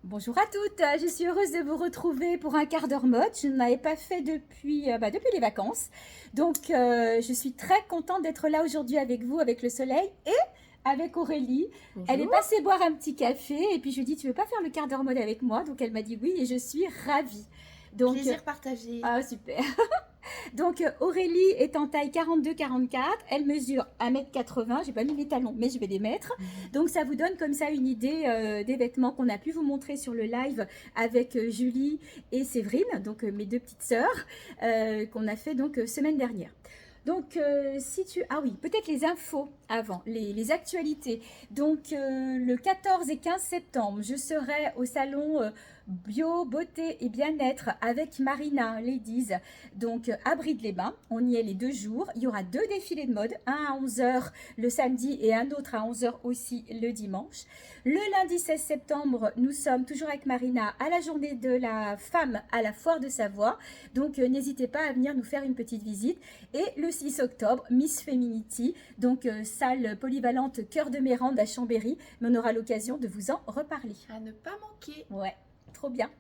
Bonjour à toutes, je suis heureuse de vous retrouver pour un quart d'heure mode. Je n'en avais pas fait depuis les vacances. Donc, je suis très contente d'être là aujourd'hui avec vous, avec le soleil et avec Aurélie. Elle est Bonjour. passée boire un petit café et puis je lui ai dit, tu veux pas faire le quart d'heure mode avec moi? Donc, elle m'a dit oui et je suis ravie. Donc, Plaisir partagé. ah super. Donc Aurélie est en taille 42-44, elle mesure 1,80 m, j'ai pas mis les talons mais je vais les mettre. Donc ça vous donne comme ça une idée des vêtements qu'on a pu vous montrer sur le live avec Julie et Séverine, donc mes deux petites sœurs, qu'on a fait donc semaine dernière. Donc, si tu... Ah oui, peut-être les infos avant, les actualités. Donc, le 14 et 15 septembre, je serai au salon Bio, Beauté et Bien-être avec Marina Ladies, donc à Bride-les-Bains. On y est les 2 jours. Il y aura 2 défilés de mode, un à 11 h le samedi et un autre à 11 h aussi le dimanche. Le lundi 16 septembre, nous sommes toujours avec Marina à la journée de la femme à la Foire de Savoie. Donc, n'hésitez pas à venir nous faire une petite visite. Et le 6 octobre, Miss Feminity, donc salle polyvalente Cœur de Mérande à Chambéry. Mais on aura l'occasion de vous en reparler. À ne pas manquer. Ouais, trop bien.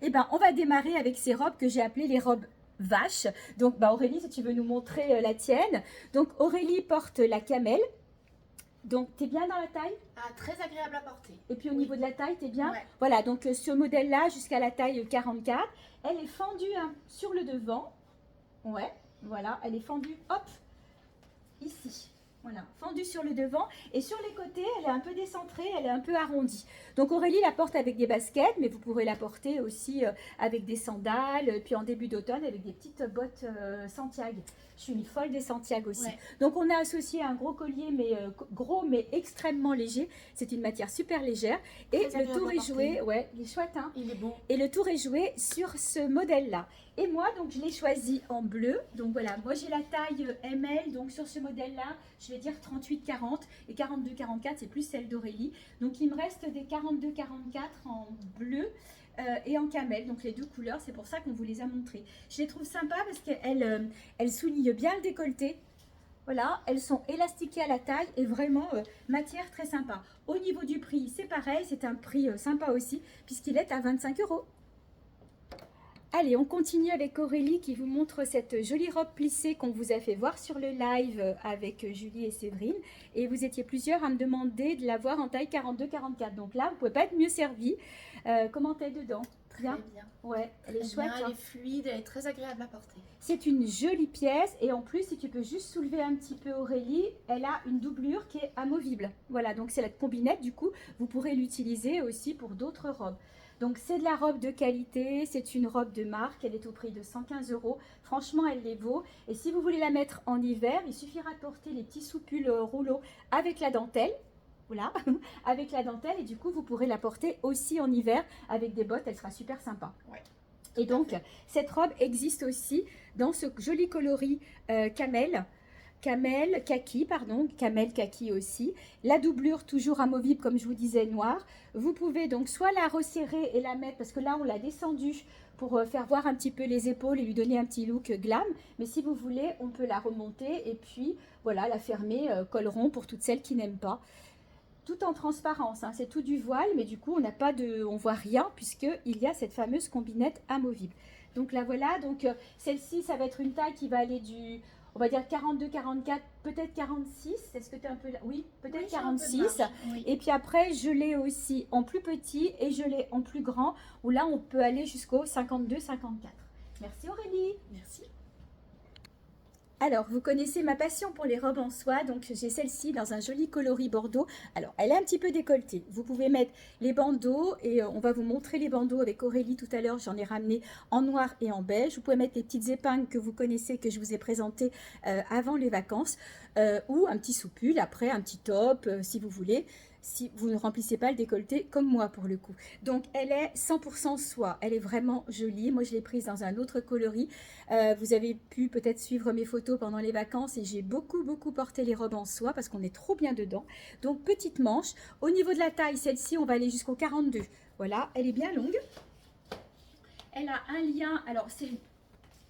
Et ben, on va démarrer avec ces robes que j'ai appelées les robes vaches. Donc, bah, Aurélie, si tu veux nous montrer la tienne. Donc, Aurélie porte la camel. Donc, t'es bien dans la taille? Ah, très agréable à porter. Et puis au Oui. niveau de la taille, t'es bien? Ouais. Voilà, donc ce modèle-là, jusqu'à la taille 44, elle est fendue hein, sur le devant. Ouais, voilà, elle est fendue, hop, ici. Voilà, fendue sur le devant. Et sur les côtés, elle est un peu décentrée, elle est un peu arrondie. Donc Aurélie la porte avec des baskets, mais vous pourrez la porter aussi avec des sandales, puis en début d'automne avec des petites bottes Santiago. Je suis une folle des Santiago aussi. Ouais. Donc on a associé un gros collier, mais gros mais extrêmement léger. C'est une matière super légère. Et Très le agréable tour à est porter. joué, ouais, il est chouette, hein. Il est bon. Et le tour est joué sur ce modèle-là. Et moi, donc, je l'ai choisi en bleu. Donc voilà, moi j'ai la taille ML. Donc sur ce modèle-là, je vais dire 38-40. Et 42-44, c'est plus celle d'Aurélie. Donc il me reste des 42-44 en bleu et en camel. Donc les deux couleurs, c'est pour ça qu'on vous les a montrées. Je les trouve sympas parce qu'elles soulignent bien le décolleté. Voilà, elles sont élastiquées à la taille et vraiment matière très sympa. Au niveau du prix, c'est pareil, c'est un prix sympa aussi puisqu'il est à 25 €. Allez, on continue avec Aurélie qui vous montre cette jolie robe plissée qu'on vous a fait voir sur le live avec Julie et Séverine. Et vous étiez plusieurs à me demander de la voir en taille 42-44. Donc là, vous ne pouvez pas être mieux servi. Comment t'es dedans? Très Bien. bien. Ouais, elle est Très chouette. bien, elle Hein. est fluide, elle est très agréable à porter. C'est une jolie pièce et en plus, si tu peux juste soulever un petit peu Aurélie, elle a une doublure qui est amovible. Voilà, donc c'est la combinette, du coup, vous pourrez l'utiliser aussi pour d'autres robes. Donc c'est de la robe de qualité, c'est une robe de marque, elle est au prix de 115 €. Franchement, elle les vaut. Et si vous voulez la mettre en hiver, il suffira de porter les petits soupules rouleaux avec la dentelle. Voilà, avec la dentelle et du coup, vous pourrez la porter aussi en hiver avec des bottes, elle sera super sympa. Ouais. Et donc, cette robe existe aussi dans ce joli coloris camel kaki aussi. La doublure toujours amovible, comme je vous disais, noire. Vous pouvez donc soit la resserrer et la mettre, parce que là, on l'a descendue pour faire voir un petit peu les épaules et lui donner un petit look glam. Mais si vous voulez, on peut la remonter et puis, voilà, la fermer, col rond pour toutes celles qui n'aiment pas. Tout en transparence, hein, c'est tout du voile, mais du coup on voit rien puisqu'il y a cette fameuse combinette amovible. Donc là voilà, donc celle-ci ça va être une taille qui va aller on va dire 42-44, peut-être 46. Est-ce que tu es un peu là? Oui, peut-être Oui, j'ai un peu de 46. marge, oui. Et puis après je l'ai aussi en plus petit et je l'ai en plus grand où là on peut aller jusqu'au 52-54. Merci Aurélie. Merci. Alors, vous connaissez ma passion pour les robes en soie, donc j'ai celle-ci dans un joli coloris bordeaux. Alors, elle est un petit peu décolletée. Vous pouvez mettre les bandeaux et on va vous montrer les bandeaux avec Aurélie tout à l'heure. J'en ai ramené en noir et en beige. Vous pouvez mettre les petites épingles que vous connaissez, que je vous ai présentées avant les vacances ou un petit soupule, après un petit top si vous voulez. Si vous ne remplissez pas le décolleté comme moi pour le coup. Donc elle est 100% soie, elle est vraiment jolie. Moi je l'ai prise dans un autre coloris. Vous avez pu peut-être suivre mes photos pendant les vacances et j'ai beaucoup porté les robes en soie parce qu'on est trop bien dedans. Donc petite manche. Au niveau de la taille, celle-ci on va aller jusqu'au 42. Voilà, elle est bien longue. Elle a un lien, alors c'est...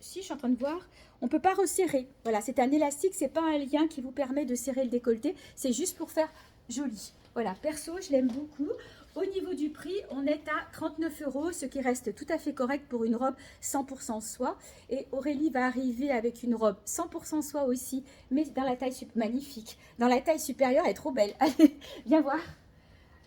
Si, je suis en train de voir, on ne peut pas resserrer. Voilà, c'est un élastique, c'est pas un lien qui vous permet de serrer le décolleté. C'est juste pour faire joli. Voilà, perso, je l'aime beaucoup. Au niveau du prix, on est à 39 €, ce qui reste tout à fait correct pour une robe 100% soie. Et Aurélie va arriver avec une robe 100% soie aussi, mais dans la taille magnifique. Dans la taille supérieure, elle est trop belle. Allez, viens voir.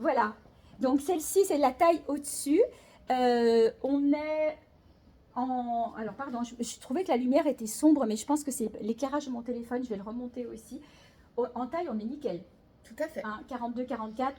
Voilà. Donc celle-ci, c'est la taille au-dessus. On est en... Alors pardon, je trouvais que la lumière était sombre, mais je pense que c'est l'éclairage de mon téléphone. Je vais le remonter aussi. En taille, on est nickel. Tout à fait. Hein, 42, 44,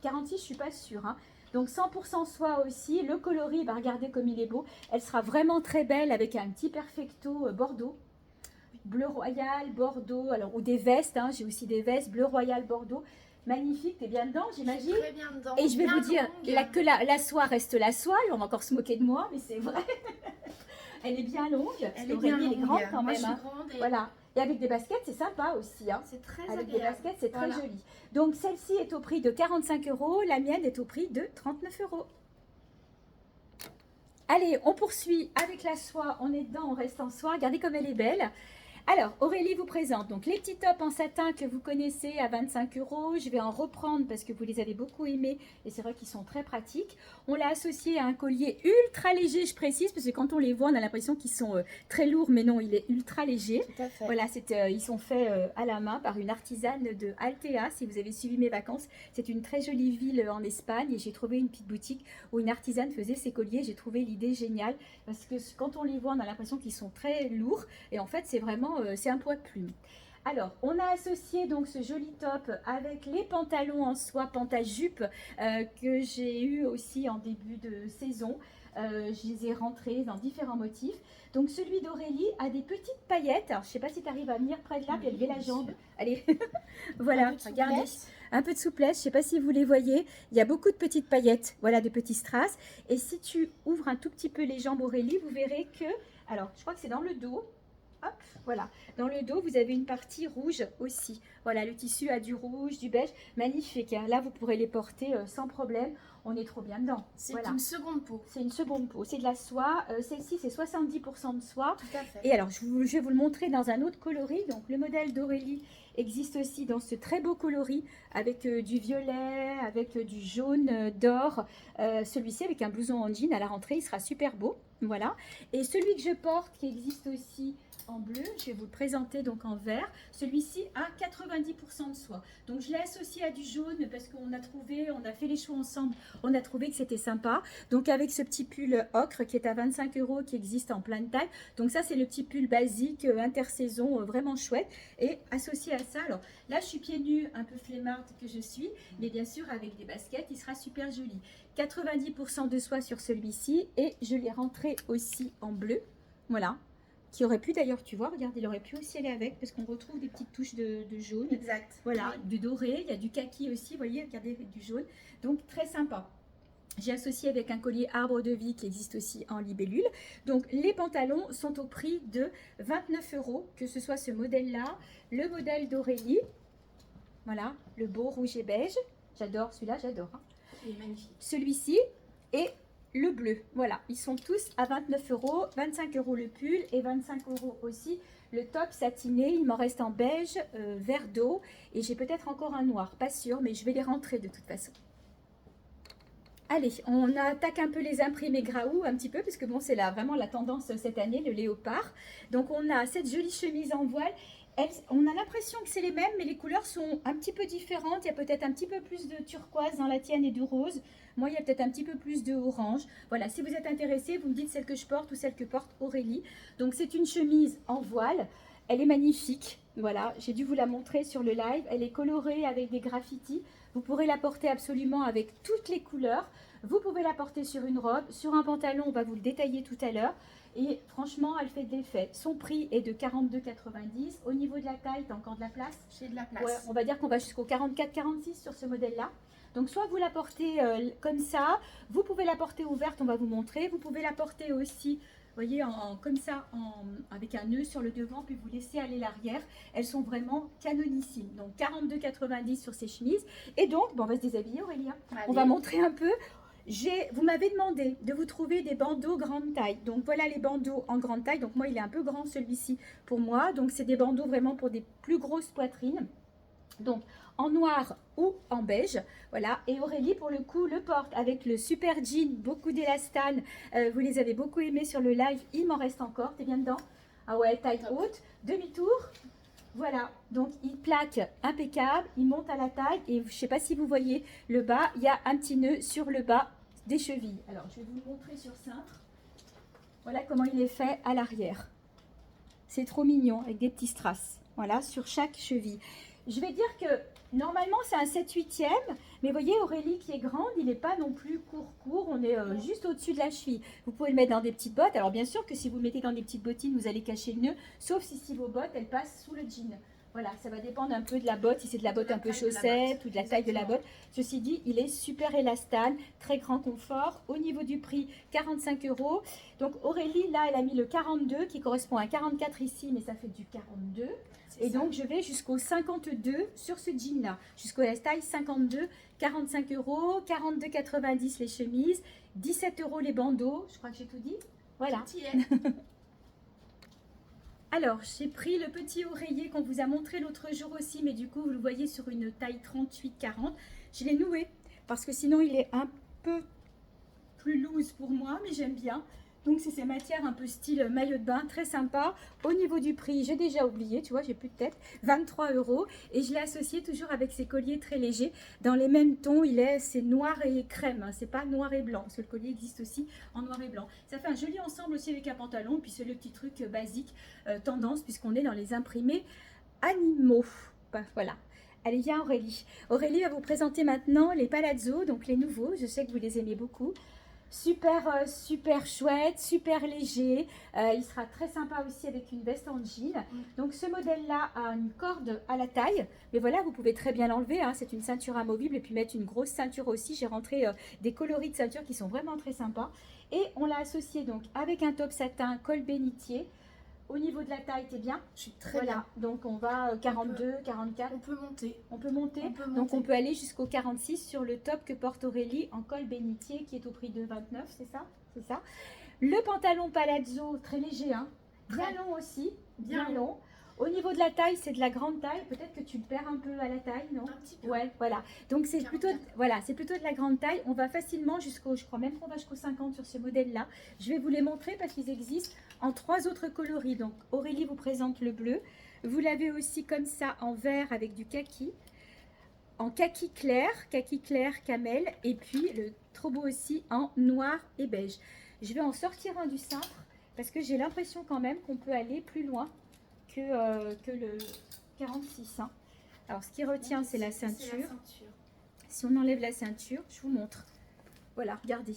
46, je suis pas sûre. Hein. Donc 100% soie aussi. Le coloris, bah, regardez comme il est beau. Elle sera vraiment très belle avec un petit perfecto bordeaux. Bleu royal, bordeaux, alors, ou des vestes. Hein, j'ai aussi des vestes bleu royal, bordeaux. Magnifique, t'es bien dedans, j'imagine. Très bien dedans. Et je vais bien vous dire longue. que la soie reste la soie. On va encore se moquer de moi, mais c'est vrai. Elle est bien longue. Elle est bien longue. Elle est grande quand Moi, même. je suis Hein. grande et Voilà. Et avec des baskets, c'est sympa aussi. Hein. c'est très Avec des agréable. baskets, c'est très Voilà. joli. Donc celle-ci est au prix de 45 €. La mienne est au prix de 39 €. Allez, on poursuit avec la soie. On est dedans, on reste en soie. Regardez comme elle est belle. Alors, Aurélie vous présente donc les petits tops en satin que vous connaissez à 25 €. Je vais en reprendre parce que vous les avez beaucoup aimés et c'est vrai qu'ils sont très pratiques. On l'a associé à un collier ultra léger, je précise, parce que quand on les voit, on a l'impression qu'ils sont très lourds, mais non, il est ultra léger. Tout à fait. Voilà, ils sont faits à la main par une artisane de Altea. Si vous avez suivi mes vacances, c'est une très jolie ville en Espagne et j'ai trouvé une petite boutique où une artisane faisait ses colliers. J'ai trouvé l'idée géniale parce que quand on les voit, on a l'impression qu'ils sont très lourds et en fait, c'est vraiment, c'est un poids de plume. Alors, on a associé donc ce joli top avec les pantalons en soie panta-jupe que j'ai eu aussi en début de saison. Je les ai rentrés dans différents motifs. Donc celui d'Aurélie a des petites paillettes. Alors, je ne sais pas si tu arrives à venir près de là, puis lever la jambe. Allez, voilà, regardez. Un peu de souplesse, je ne sais pas si vous les voyez. Il y a beaucoup de petites paillettes, voilà, de petits strass. Et si tu ouvres un tout petit peu les jambes Aurélie, vous verrez que... Alors, je crois que c'est dans le dos. Hop, voilà. Dans le dos, vous avez une partie rouge aussi. Voilà, le tissu a du rouge, du beige. Magnifique. Hein. Là, vous pourrez les porter sans problème. On est trop bien dedans. C'est voilà. une seconde peau. C'est une seconde peau. C'est de la soie. Celle-ci, c'est 70% de soie. Tout à fait. Et alors, je vais vous le montrer dans un autre coloris. Donc, le modèle d'Aurélie existe aussi dans ce très beau coloris avec du violet, avec du jaune, d'or. Celui-ci avec un blouson en jean à la rentrée, il sera super beau. Voilà. Et celui que je porte, qui existe aussi en bleu, je vais vous le présenter donc en vert. Celui-ci a 90% de soie. Donc je l'ai associé à du jaune parce qu'on a trouvé, on a fait les choix ensemble, on a trouvé que c'était sympa. Donc avec ce petit pull ocre qui est à 25 €, qui existe en plein de taille. Donc ça c'est le petit pull basique intersaison, vraiment chouette. Et associé à ça, alors là je suis pieds nus, un peu flemmarde que je suis, mais bien sûr avec des baskets, il sera super joli. 90% de soie sur celui-ci et je l'ai rentré aussi en bleu. Voilà. Qui aurait pu d'ailleurs, tu vois, regarde, il aurait pu aussi aller avec parce qu'on retrouve des petites touches de jaune. Exact. Voilà, du doré, il y a du kaki aussi, vous voyez, regardez, avec du jaune. Donc très sympa. J'ai associé avec un collier arbre de vie qui existe aussi en libellule. Donc les pantalons sont au prix de 29 €, que ce soit ce modèle-là, le modèle d'Aurélie. Voilà, le beau rouge et beige. J'adore celui-là, j'adore. Hein. Il est magnifique. Celui-ci et le bleu, voilà, ils sont tous à 29 €, 25 € le pull et 25 € aussi le top satiné. Il m'en reste en beige, vert d'eau et j'ai peut-être encore un noir, pas sûr, mais je vais les rentrer de toute façon. Allez, on attaque un peu les imprimés Graou un petit peu parce que bon, c'est vraiment la tendance cette année, le léopard. Donc on a cette jolie chemise en voile. On a l'impression que c'est les mêmes, mais les couleurs sont un petit peu différentes. Il y a peut-être un petit peu plus de turquoise dans la tienne et de rose. Moi, il y a peut-être un petit peu plus de orange. Voilà, si vous êtes intéressé, vous me dites celle que je porte ou celle que porte Aurélie. Donc, c'est une chemise en voile. Elle est magnifique. Voilà, j'ai dû vous la montrer sur le live. Elle est colorée avec des graffitis. Vous pourrez la porter absolument avec toutes les couleurs. Vous pouvez la porter sur une robe, sur un pantalon, on va vous le détailler tout à l'heure. Et franchement, elle fait de l'effet. Son prix est de 42,90 €. Au niveau de la taille, tu as encore de la place? J'ai de la place. Ouais, on va dire qu'on va jusqu'au 44-46 sur ce modèle-là. Donc, soit vous la portez comme ça, vous pouvez la porter ouverte, on va vous montrer. Vous pouvez la porter aussi, vous voyez, comme ça, avec un nœud sur le devant, puis vous laissez aller l'arrière. Elles sont vraiment canonissimes. Donc, 42,90 € sur ces chemises. Et donc, bon, on va se déshabiller, Aurélien. Allez. On va montrer un peu. Vous m'avez demandé de vous trouver des bandeaux grande taille. Donc voilà les bandeaux en grande taille. Donc moi il est un peu grand celui-ci pour moi. Donc c'est des bandeaux vraiment pour des plus grosses poitrines. Donc en noir ou en beige, voilà. Et Aurélie pour le coup le porte avec le super jean, beaucoup d'élastane. Vous les avez beaucoup aimés sur le live, il m'en reste encore. T'es bien dedans? Ah ouais, taille haute, demi-tour. Voilà, donc il plaque impeccable, il monte à la taille et je sais pas si vous voyez le bas, il y a un petit nœud sur le bas des chevilles. Alors je vais vous le montrer sur cintre. Voilà comment il est fait à l'arrière. C'est trop mignon avec des petits strass. Voilà, sur chaque cheville. Je vais dire que normalement c'est un 7/8e, mais vous voyez Aurélie qui est grande, il n'est pas non plus court, on est juste au-dessus de la cheville. Vous pouvez le mettre dans des petites bottes, alors bien sûr que si vous le mettez dans des petites bottines, vous allez cacher le nœud, sauf si vos bottes, elles passent sous le jean. Voilà, ça va dépendre un peu de la botte, si c'est de la botte un peu chaussette ou de la taille de la botte. Ceci dit, il est super élastane, très grand confort. Au niveau du prix, 45 €. Donc Aurélie, là, elle a mis le 42 qui correspond à 44 ici, mais ça fait du 42. Et donc, je vais jusqu'au 52 sur ce jean-là. Jusqu'au la taille 52, 45 €, 42,90 les chemises, 17 € les bandeaux. Je crois que j'ai tout dit. Voilà. Alors, j'ai pris le petit oreiller qu'on vous a montré l'autre jour aussi, mais du coup, vous le voyez sur une taille 38-40. Je l'ai noué, parce que sinon, il est un peu plus loose pour moi, mais j'aime bien. Donc, c'est ces matières un peu style maillot de bain, très sympa. Au niveau du prix, j'ai déjà oublié, tu vois, j'ai plus de tête, 23 €. Et je l'ai associé toujours avec ces colliers très légers. Dans les mêmes tons, c'est noir et crème, hein, c'est pas noir et blanc, parce que le collier existe aussi en noir et blanc. Ça fait un joli ensemble aussi avec un pantalon, puis c'est le petit truc basique, tendance, puisqu'on est dans les imprimés animaux. Bah, voilà. Allez, viens Aurélie. Aurélie va vous présenter maintenant les palazzo, donc les nouveaux, je sais que vous les aimez beaucoup. Super, super chouette, super léger. Il sera très sympa aussi avec une veste en jean. Donc ce modèle-là a une corde à la taille. Mais voilà, vous pouvez très bien l'enlever. Hein. C'est une ceinture amovible et puis mettre une grosse ceinture aussi. J'ai rentré des coloris de ceinture qui sont vraiment très sympas. Et on l'a associé donc avec un top satin col bénitier. Au niveau de la taille, t'es bien? Je suis très bien. Donc on va 42, 44. On peut monter. On peut monter. Donc on peut aller jusqu'au 46 sur le top que porte Aurélie en col bénitier qui est au prix de 29, c'est ça? C'est ça. Le pantalon palazzo, très léger, hein? Bien long aussi, bien long. Au niveau de la taille, c'est de la grande taille. Peut-être que tu le perds un peu à la taille, non? Un petit peu. Ouais, voilà. Donc c'est plutôt, voilà, c'est plutôt de la grande taille. On va facilement jusqu'au, je crois même qu'on va jusqu'au 50 sur ce modèle-là. Je vais vous les montrer parce qu'ils existent en 3 autres coloris. Donc Aurélie vous présente le bleu. Vous l'avez aussi comme ça en vert avec du kaki. En kaki clair camel. Et puis le trop beau aussi en noir et beige. Je vais en sortir un du cintre parce que j'ai l'impression quand même qu'on peut aller plus loin que le 46. Hein. Alors, ce qui retient, c'est la ceinture. Si on enlève la ceinture, je vous montre. Voilà, regardez.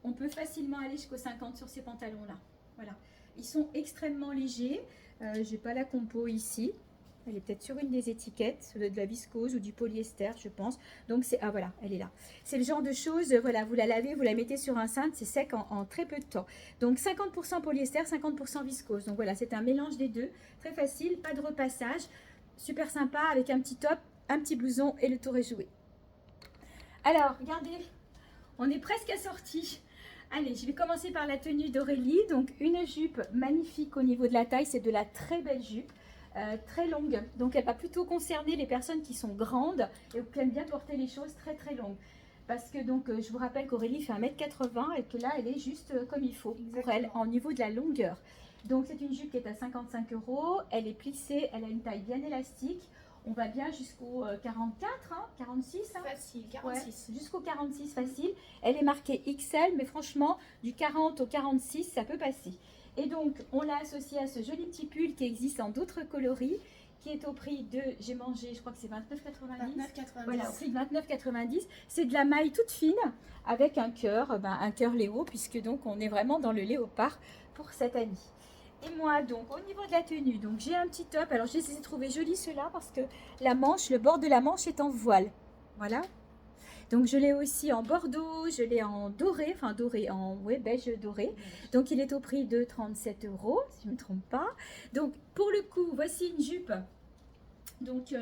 On peut facilement aller jusqu'au 50 sur ces pantalons-là. Voilà. Ils sont extrêmement légers. J'ai pas la compo ici. Elle est peut-être sur une des étiquettes, de la viscose ou du polyester, je pense. Donc, c'est... Ah, voilà, elle est là. C'est le genre de choses, voilà, vous la lavez, vous la mettez sur un cintre, c'est sec en très peu de temps. Donc, 50% polyester, 50% viscose. Donc, voilà, c'est un mélange des deux. Très facile, pas de repassage. Super sympa, avec un petit top, un petit blouson et le tour est joué. Alors, regardez, on est presque assortis. Allez, je vais commencer par la tenue d'Aurélie. Donc, une jupe magnifique au niveau de la taille, c'est de la très belle jupe. Très longue, donc elle va plutôt concerner les personnes qui sont grandes et qui aiment bien porter les choses très très longues, parce que donc je vous rappelle qu'Aurélie fait 1m80 et que là elle est juste comme il faut. Exactement. Pour elle, en niveau de la longueur. Donc c'est une jupe qui est à 55 €, elle est plissée, elle a une taille bien élastique, on va bien jusqu'au 44, hein, 46 hein. Facile, 46. Ouais, jusqu'au 46 facile, elle est marquée XL, mais franchement du 40 au 46 ça peut passer. Et donc, on l'a associé à ce joli petit pull qui existe en d'autres coloris, qui est au prix de, j'ai mangé, je crois que c'est 29,90. 29,90. Voilà, au prix de 29,90. C'est de la maille toute fine, avec un cœur Léo, puisque donc on est vraiment dans le léopard pour cette année. Et moi, donc, au niveau de la tenue, donc j'ai un petit top. Alors, je les ai trouvés jolis ceux-là, parce que la manche, le bord de la manche est en voile. Voilà. Donc je l'ai aussi en bordeaux, je l'ai en doré, enfin doré, en beige doré. Donc il est au prix de 37 €, si je ne me trompe pas. Donc pour le coup, voici une jupe Donc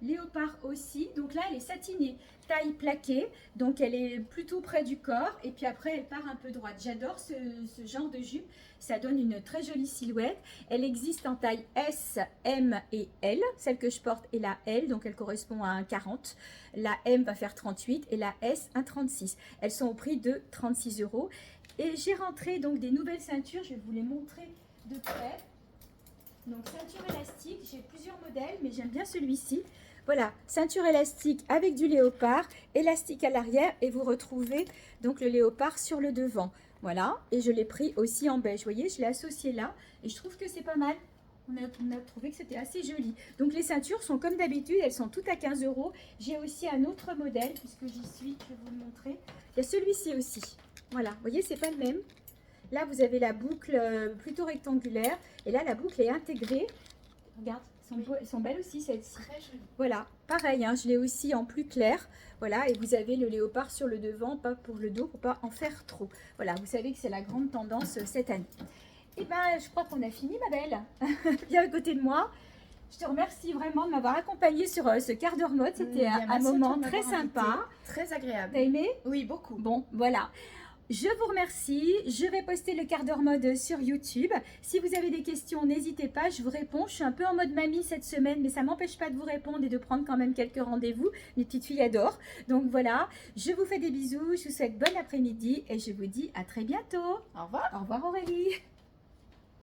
léopard aussi, donc là elle est satinée, taille plaquée, donc elle est plutôt près du corps et puis après elle part un peu droite. J'adore ce genre de jupe, ça donne une très jolie silhouette. Elle existe en taille S, M et L, celle que je porte est la L, donc elle correspond à un 40. La M va faire 38 et la S un 36. Elles sont au prix de 36 €. Et j'ai rentré donc des nouvelles ceintures, je vais vous les montrer de près. Donc ceinture élastique, j'ai plusieurs modèles, mais j'aime bien celui-ci. Voilà, ceinture élastique avec du léopard, élastique à l'arrière et vous retrouvez donc le léopard sur le devant. Voilà, et je l'ai pris aussi en beige. Vous voyez, je l'ai associé là et je trouve que c'est pas mal. On a trouvé que c'était assez joli. Donc les ceintures sont comme d'habitude, elles sont toutes à 15 €. J'ai aussi un autre modèle, puisque j'y suis, je vais vous le montrer. Il y a celui-ci aussi. Voilà, vous voyez, c'est pas le même. Là, vous avez la boucle plutôt rectangulaire. Et là, la boucle est intégrée. Regarde, elles sont belles aussi, celles-ci. Très joli. Voilà, pareil, hein, je l'ai aussi en plus clair. Voilà, et vous avez le léopard sur le devant, pas pour le dos, pour pas en faire trop. Voilà, vous savez que c'est la grande tendance cette année. Et ben, je crois qu'on a fini, ma belle. Viens à côté de moi. Je te remercie vraiment de m'avoir accompagnée sur ce quart d'heure mode. C'était un moment très sympa. Très agréable. T'as aimé? Oui, beaucoup. Bon, voilà. Je vous remercie. Je vais poster le quart d'heure mode sur YouTube. Si vous avez des questions, n'hésitez pas, je vous réponds. Je suis un peu en mode mamie cette semaine, mais ça ne m'empêche pas de vous répondre et de prendre quand même quelques rendez-vous. Les petites filles adorent. Donc voilà, je vous fais des bisous, je vous souhaite bon après-midi et je vous dis à très bientôt. Au revoir. Au revoir Aurélie.